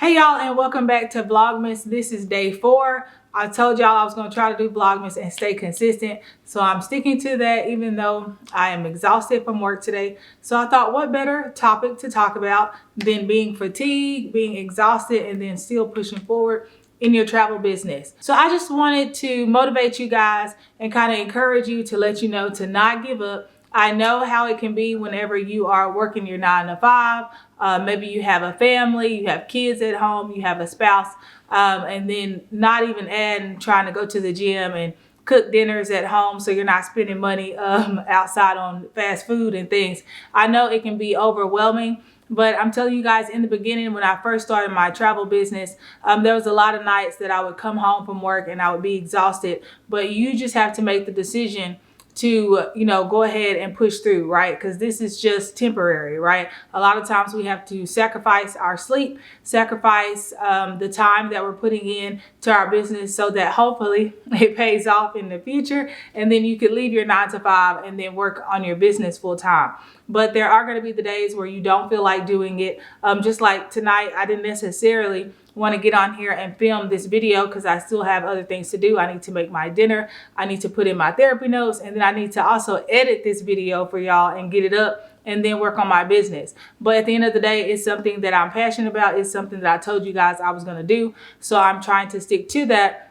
Hey y'all, and welcome back to Vlogmas. This is day 4. I told y'all I was going to try to do Vlogmas and stay consistent. So I'm sticking to that even though I am exhausted from work today. So I thought what better topic to talk about than being fatigued, being exhausted, and then still pushing forward in your travel business. So I just wanted to motivate you guys and kind of encourage you to let you know to not give up. I know how it can be whenever you are working your 9 to 5. Maybe you have a family, you have kids at home, you have a spouse, and then not even adding trying to go to the gym and cook dinners at home so you're not spending money outside on fast food and things. I know it can be overwhelming. But I'm telling you guys, in the beginning, when I first started my travel business, there was a lot of nights that I would come home from work and I would be exhausted. But you just have to make the decision to, go ahead and push through, right? Because this is just temporary, right? A lot of times we have to sacrifice our sleep, sacrifice the time that we're putting in to our business so that hopefully it pays off in the future. And then you could leave your 9 to 5 and then work on your business full time. But there are going to be the days where you don't feel like doing it. Just like tonight, I didn't necessarily want to get on here and film this video because I still have other things to do. I need to make my dinner. I need to put in my therapy notes, and then I need to also edit this video for y'all and get it up and then work on my business. But at the end of the day, it's something that I'm passionate about. It's something that I told you guys I was going to do. So I'm trying to stick to that.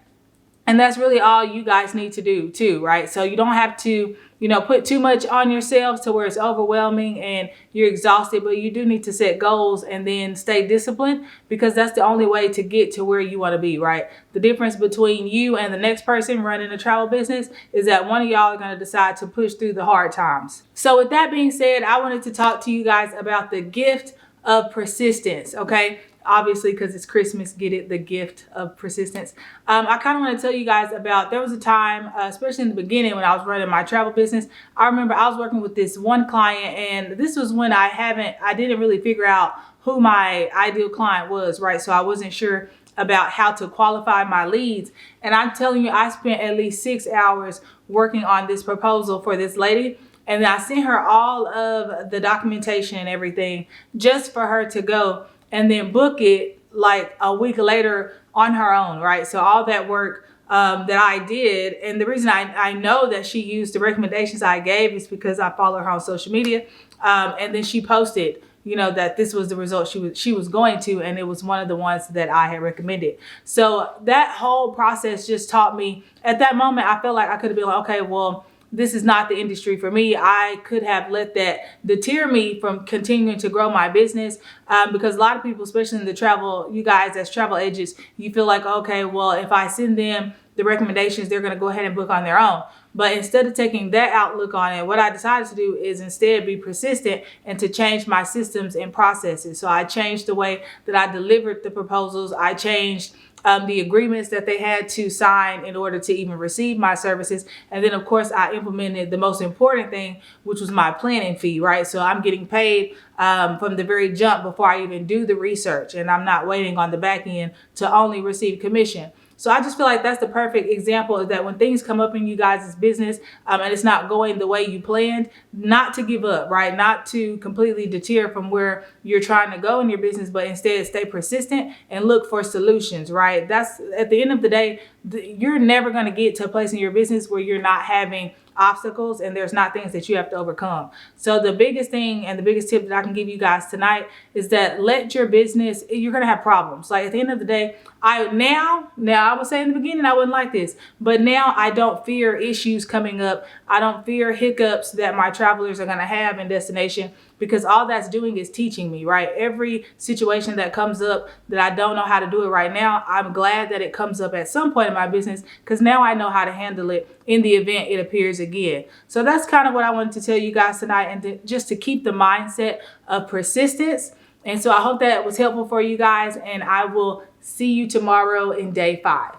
And that's really all you guys need to do too, right? So you don't have to, put too much on yourselves to where it's overwhelming and you're exhausted, but you do need to set goals and then stay disciplined because that's the only way to get to where you want to be, right? The difference between you and the next person running a travel business is that one of y'all are going to decide to push through the hard times. So with that being said, I wanted to talk to you guys about the gift of persistence, okay? Obviously, because it's Christmas, get it, the gift of persistence. I kind of want to tell you guys about, there was a time, especially in the beginning when I was running my travel business. I remember I was working with this one client, and this was when I didn't really figure out who my ideal client was, right? So I wasn't sure about how to qualify my leads. And I'm telling you, I spent at least 6 hours working on this proposal for this lady. And I sent her all of the documentation and everything just for her to go and then book it like a week later on her own, right? So all that work that I did, and the reason I know that she used the recommendations I gave is because I follow her on social media, and then she posted, that this was the result she was going to, and it was one of the ones that I had recommended. So that whole process just taught me, at that moment, I felt like I could have been like, okay, well, this is not the industry for me. I could have let that deter me from continuing to grow my business because a lot of people, especially in the travel, you guys as travel agents, you feel like, okay, well, if I send them the recommendations, they're going to go ahead and book on their own. But instead of taking that outlook on it, what I decided to do is instead be persistent and to change my systems and processes. So I changed the way that I delivered the proposals. I changed the agreements that they had to sign in order to even receive my services. And then, of course, I implemented the most important thing, which was my planning fee, right? So I'm getting paid from the very jump before I even do the research. And I'm not waiting on the back end to only receive commission. So I just feel like that's the perfect example of that when things come up in you guys' business and it's not going the way you planned, not to give up, right? Not to completely deter from where you're trying to go in your business, but instead stay persistent and look for solutions, right? That's at the end of the day, you're never going to get to a place in your business where you're not having obstacles and there's not things that you have to overcome. So the biggest thing and the biggest tip that I can give you guys tonight is that let your business, you're going to have problems. Like at the end of the day, I would say in the beginning, I wouldn't like this, but now I don't fear issues coming up. I don't fear hiccups that my travelers are going to have in destination because all that's doing is teaching me, right? Every situation that comes up that I don't know how to do it right now, I'm glad that it comes up at some point in my business because now I know how to handle it in the event it appears again. So that's kind of what I wanted to tell you guys tonight, and just to keep the mindset of persistence. And so I hope that was helpful for you guys, and I will see you tomorrow in day 5.